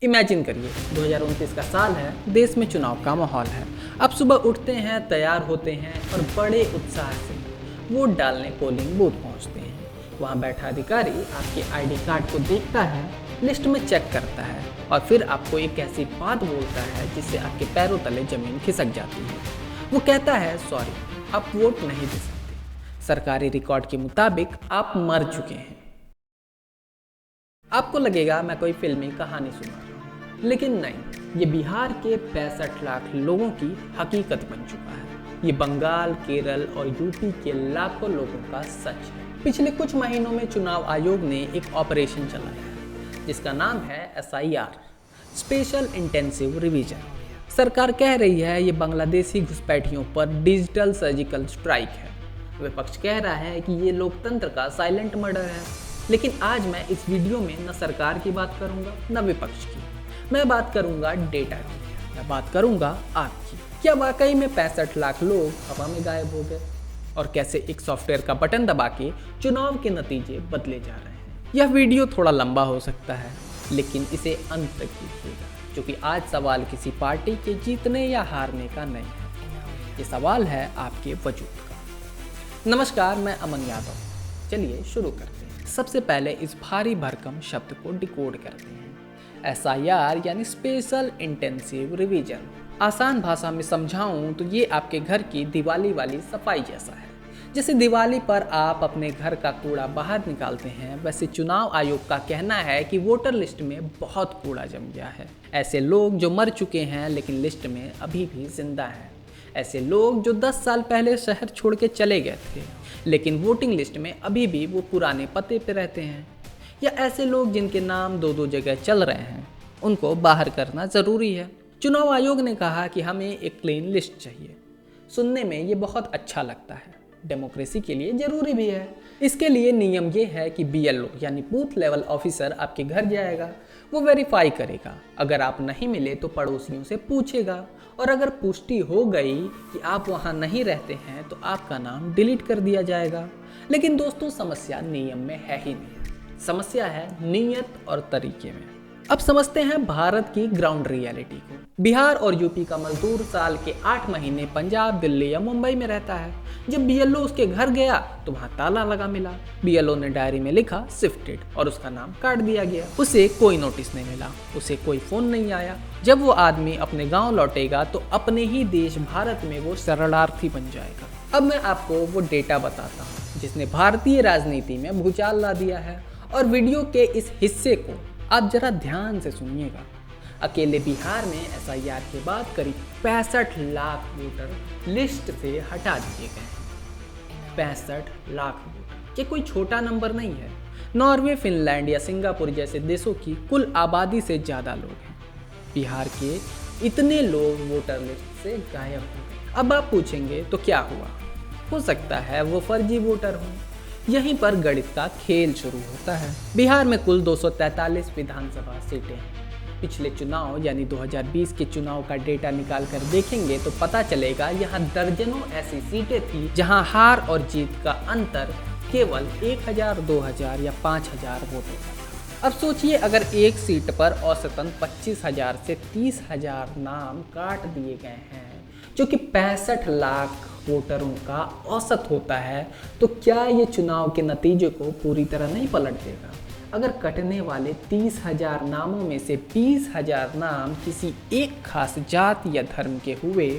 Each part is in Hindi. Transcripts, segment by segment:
इमेजिन करिए 2029 का साल है, देश में चुनाव का माहौल है। आप सुबह उठते हैं, तैयार होते हैं और बड़े उत्साह से वोट डालने पोलिंग बूथ पहुंचते हैं। वहां बैठा अधिकारी आपके आईडी कार्ड को देखता है, लिस्ट में चेक करता है और फिर आपको एक ऐसी बात बोलता है जिससे आपके पैरों तले जमीन खिसक जाती है। वो कहता है, सॉरी, आप वोट नहीं दे सकते। सरकारी रिकॉर्ड के मुताबिक आप मर चुके हैं। आपको लगेगा मैं कोई फिल्मी कहानी सुना रहा हूँ, लेकिन नहीं, ये बिहार के 65 लाख लोगों की हकीकत बन चुका है। ये बंगाल, केरल और यूपी के लाखों लोगों का सच है। पिछले कुछ महीनों में चुनाव आयोग ने एक ऑपरेशन चलाया है जिसका नाम है SIR, स्पेशल इंटेंसिव रिवीजन। सरकार कह रही है ये बांग्लादेशी घुसपैठियों पर डिजिटल सर्जिकल स्ट्राइक है। विपक्ष कह रहा है कि ये लोकतंत्र का साइलेंट मर्डर है। लेकिन आज मैं इस वीडियो में न सरकार की बात करूंगा न विपक्ष की, मैं बात करूंगा डेटा की, मैं बात करूंगा आपकी। क्या वाकई में 65 लाख लोग हवा में गायब हो गए और कैसे एक सॉफ्टवेयर का बटन दबा के चुनाव के नतीजे बदले जा रहे हैं? यह वीडियो थोड़ा लंबा हो सकता है, लेकिन इसे अंत तक देखिएगा, क्योंकि आज सवाल किसी पार्टी के जीतने या हारने का नहीं है, ये सवाल है आपके वजूद का। नमस्कार, मैं अमन यादव। चलिए शुरू करते हैं। सबसे पहले इस भारी भरकम शब्द को डिकोड करते हैं। SIR यानी स्पेशल इंटेंसिव रिवीजन। आसान भाषा में समझाऊं तो ये आपके घर की दिवाली वाली सफाई जैसा है। जैसे दिवाली पर आप अपने घर का कूड़ा बाहर निकालते हैं, वैसे चुनाव आयोग का कहना है कि वोटर लिस्ट में बहुत कूड़ा जम गया है। ऐसे लोग जो मर चुके हैं लेकिन लिस्ट में अभी भी जिंदा हैं। ऐसे लोग जो 10 साल पहले शहर छोड़ के चले गए थे लेकिन वोटिंग लिस्ट में अभी भी वो पुराने पते पे रहते हैं। या ऐसे लोग जिनके नाम दो जगह चल रहे हैं, उनको बाहर करना ज़रूरी है। चुनाव आयोग ने कहा कि हमें एक क्लीन लिस्ट चाहिए। सुनने में ये बहुत अच्छा लगता है, डेमोक्रेसी के लिए ज़रूरी भी है। इसके लिए नियम ये है कि BLO यानी बूथ लेवल ऑफिसर आपके घर जाएगा, वो वेरीफाई करेगा। अगर आप नहीं मिले तो पड़ोसियों से पूछेगा और अगर पुष्टि हो गई कि आप वहाँ नहीं रहते हैं तो आपका नाम डिलीट कर दिया जाएगा। लेकिन दोस्तों, समस्या नियम में है ही नहीं, समस्या है नीयत और तरीके में। अब समझते हैं भारत की ग्राउंड रियलिटी को। बिहार और यूपी का मजदूर साल के 8 महीने पंजाब, दिल्ली या मुंबई में रहता है। जब BLO उसके घर गया तो वहाँ ताला लगा मिला। BLO ने डायरी में लिखा शिफ्टेड और उसका नाम काट दिया गया। उसे कोई नोटिस नहीं मिला, उसे कोई फोन नहीं आया। जब वो आदमी अपने गांव लौटेगा तो अपने ही देश भारत में वो शरणार्थी बन जाएगा। अब मैं आपको वो डेटा बताता हूँ जिसने भारतीय राजनीति में भूचाल ला दिया है, और वीडियो के इस हिस्से को आप जरा ध्यान से सुनिएगा। अकेले बिहार में SIR के बाद करीब 65 लाख वोटर लिस्ट से हटा दिए गए हैं। 65 लाख वोटर, ये कोई छोटा नंबर नहीं है। नॉर्वे, फिनलैंड या सिंगापुर जैसे देशों की कुल आबादी से ज़्यादा लोग हैं। बिहार के इतने लोग वोटर लिस्ट से गायब हो गए। अब आप पूछेंगे तो क्या हुआ? हो सकता है वो फर्जी वोटर हों। यहीं पर गणित का खेल शुरू होता है। बिहार में कुल 243 विधानसभा सीटें हैं। पिछले चुनाव यानी 2020 के चुनाव का डेटा निकाल कर देखेंगे तो पता चलेगा यहाँ दर्जनों ऐसी सीटें थी जहाँ हार और जीत का अंतर केवल 1000, 2000 या 5000 वोटों का था। अब सोचिए, अगर एक सीट पर औसतन 25,000 से 30,000 नाम काट दिए गए हैं, जो कि 65 लाख वोटरों का औसत होता है, तो क्या ये चुनाव के नतीजे को पूरी तरह नहीं पलट देगा? अगर कटने वाले 30,000 नामों में से 20,000 नाम किसी एक खास जाति या धर्म के हुए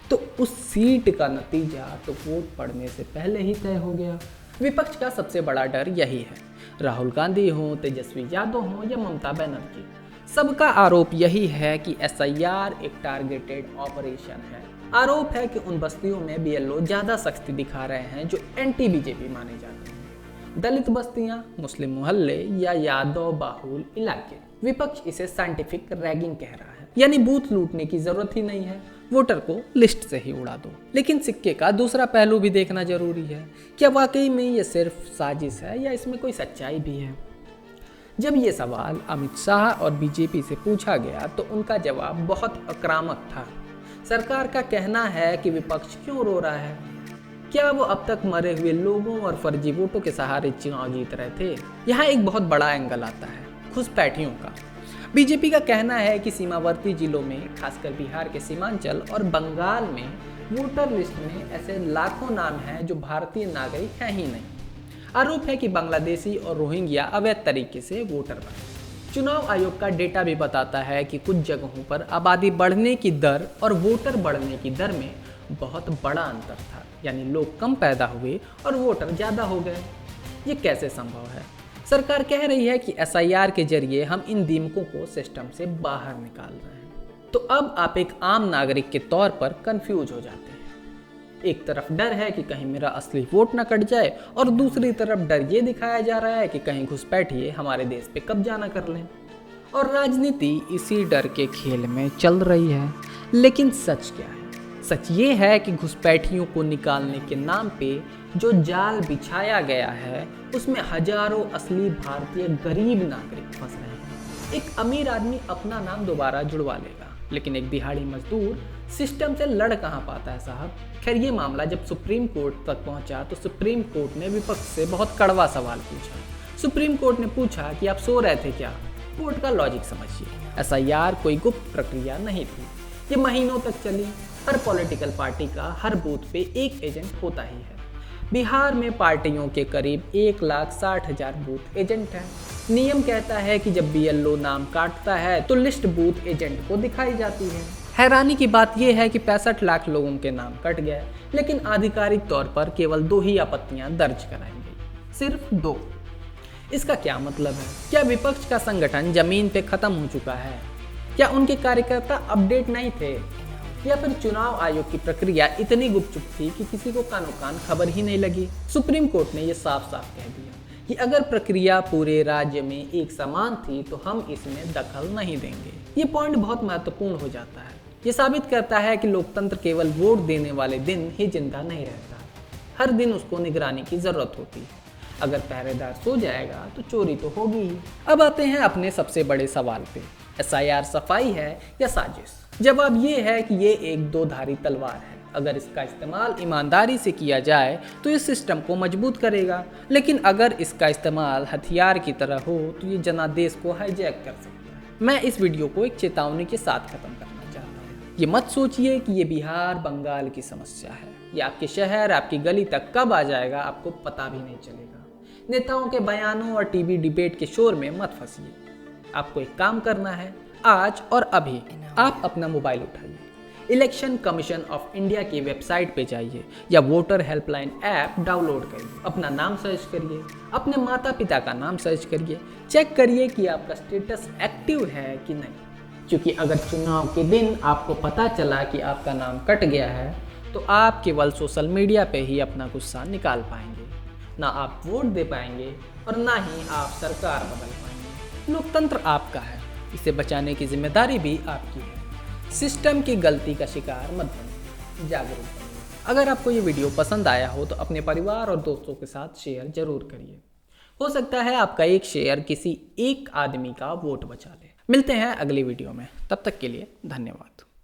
तो उस सीट का नतीजा तो वोट पड़ने से पहले ही तय हो गया। विपक्ष का सबसे बड़ा डर यही है। राहुल गांधी हो, तेजस्वी यादव हो या ममता बनर्जी, सबका आरोप यही है कि SIR एक टारगेटेड ऑपरेशन है। आरोप है कि उन बस्तियों में BLO ज़्यादा सख्ती दिखा रहे हैं जो एंटी BJP माने जाते हैं। दलित बस्तियां, मुस्लिम मोहल्ले या यादव बाहुल इलाके। विपक्ष इसे साइंटिफिक रैगिंग कह रहा है, यानी बूथ लूटने की जरूरत ही नहीं है, वोटर को लिस्ट से ही उड़ा दो। लेकिन सिक्के का दूसरा पहलू भी देखना जरूरी है। क्या वाकई में ये सिर्फ साजिश है या इसमें कोई सच्चाई भी है? जब ये सवाल अमित शाह और BJP से पूछा गया तो उनका जवाब बहुत आक्रामक था। सरकार का कहना है कि विपक्ष क्यों रो रहा है? क्या वो अब तक मरे हुए लोगों और फर्जी वोटों के सहारे चुनाव जीत रहे थे? यहाँ एक बहुत बड़ा एंगल आता है, घुसपैठियों का। बीजेपी का कहना है कि सीमावर्ती जिलों में, खासकर बिहार के सीमांचल और बंगाल में वोटर लिस्ट में ऐसे लाखों नाम हैं जो भारतीय नागरिक हैं ही नहीं। आरोप है कि बांग्लादेशी और रोहिंग्या अवैध तरीके से वोटर बने। चुनाव आयोग का डेटा भी बताता है कि कुछ जगहों पर आबादी बढ़ने की दर और वोटर बढ़ने की दर में बहुत बड़ा अंतर था, यानी लोग कम पैदा हुए और वोटर ज़्यादा हो गए। ये कैसे संभव है? सरकार कह रही है कि SIR के जरिए हम इन दीमकों को सिस्टम से बाहर निकाल रहे हैं। तो अब आप एक आम नागरिक के तौर पर कंफ्यूज हो जाते हैं। एक तरफ डर है कि कहीं मेरा असली वोट न कट जाए और दूसरी तरफ डर ये दिखाया जा रहा है कि कहीं घुसपैठिए हमारे देश पे कब्जा न कर लें। और राजनीति इसी डर के खेल में चल रही है। लेकिन सच क्या है? सच ये है कि घुसपैठियों को निकालने के नाम पे जो जाल बिछाया गया है उसमें हजारों असली भारतीय गरीब नागरिक फंस रहे हैं। एक अमीर आदमी अपना नाम दोबारा जुड़वा लेगा, लेकिन एक दिहाड़ी मजदूर सिस्टम से लड़ कहाँ पाता है साहब। खैर, ये मामला जब सुप्रीम कोर्ट तक पहुंचा तो सुप्रीम कोर्ट ने विपक्ष से बहुत कड़वा सवाल पूछा। सुप्रीम कोर्ट ने पूछा कि आप सो रहे थे क्या? कोर्ट का लॉजिक समझिए। SIR कोई गुप्त प्रक्रिया नहीं थी, ये महीनों तक चली। हर पॉलिटिकल पार्टी का हर बूथ पे एक एजेंट होता ही है। बिहार में पार्टियों के करीब 1,60,000 बूथ एजेंट हैं। नियम कहता है कि जब BLO नाम काटता है तो लिस्ट बूथ एजेंट को दिखाई जाती है। हैरानी की बात यह है कि 65 लाख लोगों के नाम कट गए, लेकिन आधिकारिक तौर पर केवल 2 ही आपत्तियां दर्ज कराई गई, सिर्फ 2। इसका क्या मतलब है? क्या विपक्ष का संगठन जमीन पे खत्म हो चुका है? क्या उनके कार्यकर्ता अपडेट नहीं थे? या फिर चुनाव आयोग की प्रक्रिया इतनी गुपचुप थी कि किसी को कानो कान खबर ही नहीं लगी? सुप्रीम कोर्ट ने यह साफ साफ कह दिया कि अगर प्रक्रिया पूरे राज्य में एक समान थी तो हम इसमें दखल नहीं देंगे। ये पॉइंट बहुत महत्वपूर्ण हो जाता है। ये साबित करता है कि लोकतंत्र केवल वोट देने वाले दिन ही जिंदा नहीं रहता, हर दिन उसको निगरानी की जरूरत होती है। अगर पहरेदार सो जाएगा तो चोरी तो होगी ही। अब आते हैं अपने सबसे बड़े सवाल पे, SIR सफाई है या साजिश? जवाब ये है कि ये एक 2-धारी तलवार है। अगर इसका इस्तेमाल ईमानदारी से किया जाए तो ये सिस्टम को मजबूत करेगा, लेकिन अगर इसका इस्तेमाल हथियार की तरह हो तो ये जनादेश को हाईजैक कर सकता है। मैं इस वीडियो को एक चेतावनी के साथ खत्म करना चाहता हूँ। ये मत सोचिए कि ये बिहार बंगाल की समस्या है। ये आपके शहर, आपकी गली तक कब आ जाएगा आपको पता भी नहीं चलेगा। नेताओं के बयानों और टीवी डिबेट के शोर में मत फंसिए। आपको एक काम करना है, आज और अभी आप अपना मोबाइल उठाइए, इलेक्शन कमीशन ऑफ इंडिया की वेबसाइट पे जाइए या वोटर हेल्पलाइन ऐप डाउनलोड करिए। अपना नाम सर्च करिए, अपने माता पिता का नाम सर्च करिए, चेक करिए कि आपका स्टेटस एक्टिव है कि नहीं। क्योंकि अगर चुनाव के दिन आपको पता चला कि आपका नाम कट गया है तो आप केवल सोशल मीडिया पे ही अपना गुस्सा निकाल पाएंगे। ना आप वोट दे पाएंगे और ना ही आप सरकार बदल पाएंगे। लोकतंत्र आपका है, इसे बचाने की जिम्मेदारी भी आपकी है। सिस्टम की गलती का शिकार मत बनिए, जागरूक बनिए। अगर आपको ये वीडियो पसंद आया हो तो अपने परिवार और दोस्तों के साथ शेयर जरूर करिए। हो सकता है आपका एक शेयर किसी एक आदमी का वोट बचा ले। मिलते हैं अगली वीडियो में, तब तक के लिए धन्यवाद।